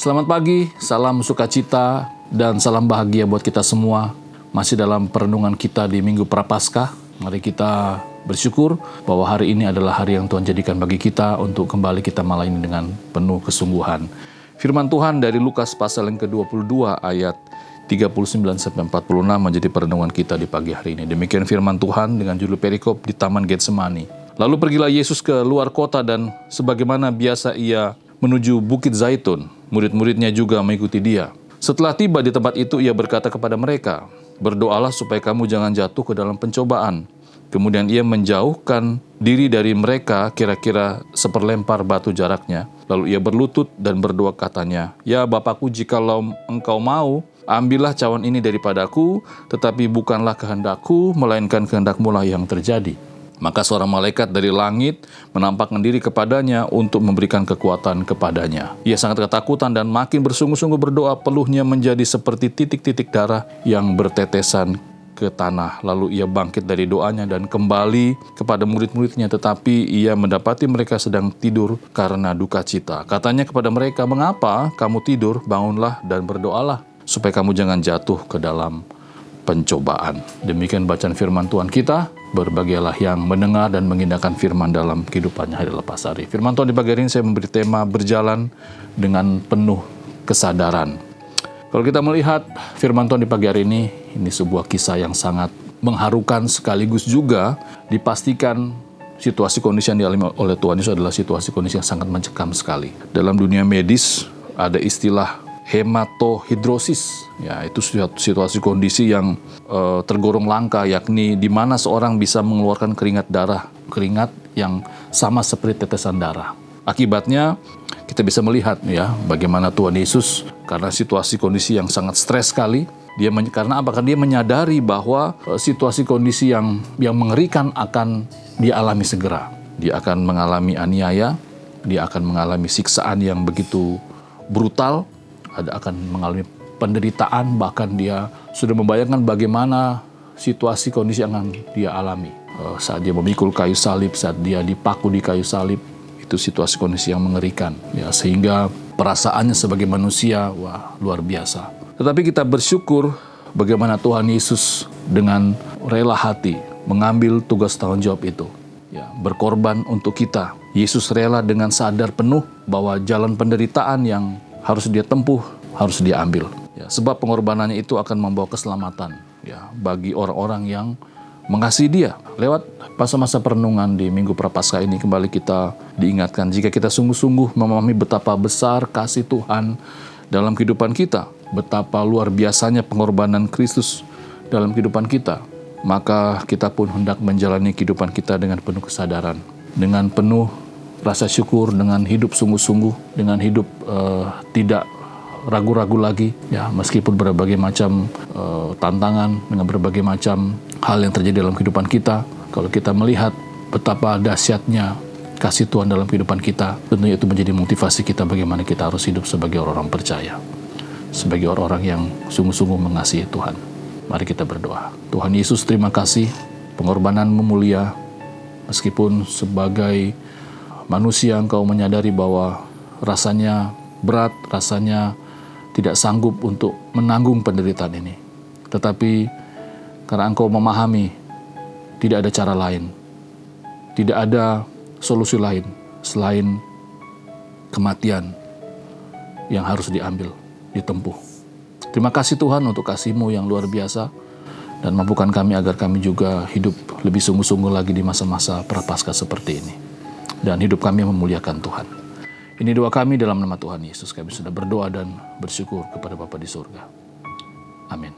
Selamat pagi, salam sukacita, dan salam bahagia buat kita semua. Masih dalam perenungan kita di Minggu Prapaskah. Mari kita bersyukur bahwa hari ini adalah hari yang Tuhan jadikan bagi kita untuk kembali kita melayani dengan penuh kesungguhan. Firman Tuhan dari Lukas pasal yang ke-22 ayat 39-46 menjadi perenungan kita di pagi hari ini. Demikian firman Tuhan dengan judul perikop di Taman Getsemani. Lalu pergilah Yesus ke luar kota dan sebagaimana biasa ia menuju Bukit Zaitun. Murid-muridnya juga mengikuti dia. Setelah tiba di tempat itu, ia berkata kepada mereka, "Berdoalah supaya kamu jangan jatuh ke dalam pencobaan." Kemudian ia menjauhkan diri dari mereka kira-kira seperlempar batu jaraknya. Lalu ia berlutut dan berdoa katanya, "Ya Bapakku, jikalau engkau mau, ambillah cawan ini daripadaku, tetapi bukanlah kehendakku, melainkan kehendak-Mu lah yang terjadi." Maka seorang malaikat dari langit menampakkan diri kepadanya untuk memberikan kekuatan kepadanya. Ia sangat ketakutan dan makin bersungguh-sungguh berdoa, peluhnya menjadi seperti titik-titik darah yang bertetesan ke tanah. Lalu ia bangkit dari doanya dan kembali kepada murid-muridnya, tetapi ia mendapati mereka sedang tidur karena duka cita. Katanya kepada mereka, "Mengapa kamu tidur? Bangunlah dan berdoalah, supaya kamu jangan jatuh ke dalam pencobaan." Demikian bacaan firman Tuhan kita. Berbahagialah yang mendengar dan mengindahkan firman dalam kehidupannya hari lepas hari. Firman Tuhan di pagi hari ini saya memberi tema berjalan dengan penuh kesadaran. Kalau kita melihat firman Tuhan di pagi hari ini sebuah kisah yang sangat mengharukan sekaligus juga dipastikan situasi kondisi yang dialami oleh Tuhan Yesus adalah situasi kondisi yang sangat mencekam sekali. Dalam dunia medis ada istilah hematohidrosis, ya, itu situasi kondisi yang tergolong langka, yakni di mana seorang bisa mengeluarkan keringat yang sama seperti tetesan darah. Akibatnya kita bisa melihat ya bagaimana Tuhan Yesus karena situasi kondisi yang sangat stres sekali, karena dia menyadari bahwa situasi kondisi yang mengerikan akan dia alami segera. Dia akan mengalami aniaya, dia akan mengalami siksaan yang begitu brutal, akan mengalami penderitaan, bahkan dia sudah membayangkan bagaimana situasi kondisi yang akan dia alami. Saat dia memikul kayu salib, saat dia dipaku di kayu salib, itu situasi kondisi yang mengerikan. Ya, sehingga perasaannya sebagai manusia, wah, luar biasa. Tetapi kita bersyukur bagaimana Tuhan Yesus dengan rela hati mengambil tugas tanggung jawab itu. Ya, berkorban untuk kita. Yesus rela dengan sadar penuh bahwa jalan penderitaan yang harus dia tempuh, harus dia ambil. Ya, sebab pengorbanannya itu akan membawa keselamatan ya bagi orang-orang yang mengasihi dia. Lewat masa-masa perenungan di Minggu Prapaskah ini kembali kita diingatkan jika kita sungguh-sungguh memahami betapa besar kasih Tuhan dalam kehidupan kita, betapa luar biasanya pengorbanan Kristus dalam kehidupan kita, maka kita pun hendak menjalani kehidupan kita dengan penuh kesadaran, dengan penuh rasa syukur, dengan hidup sungguh-sungguh, dengan hidup tidak ragu-ragu lagi, ya meskipun berbagai macam tantangan, dengan berbagai macam hal yang terjadi dalam kehidupan kita. Kalau kita melihat betapa dahsyatnya kasih Tuhan dalam kehidupan kita, tentunya itu menjadi motivasi kita bagaimana kita harus hidup sebagai orang-orang percaya, sebagai orang-orang yang sungguh-sungguh mengasihi Tuhan. Mari kita berdoa. Tuhan Yesus, terima kasih, pengorbanan-Mu mulia, meskipun sebagai manusia Engkau menyadari bahwa rasanya berat, rasanya tidak sanggup untuk menanggung penderitaan ini. Tetapi karena Engkau memahami tidak ada cara lain, tidak ada solusi lain selain kematian yang harus diambil, ditempuh. Terima kasih Tuhan untuk kasih-Mu yang luar biasa, dan mampukan kami agar kami juga hidup lebih sungguh-sungguh lagi di masa-masa Prapaskah seperti ini. Dan hidup kami memuliakan Tuhan. Ini doa kami dalam nama Tuhan Yesus. Kami sudah berdoa dan bersyukur kepada Bapa di surga. Amin.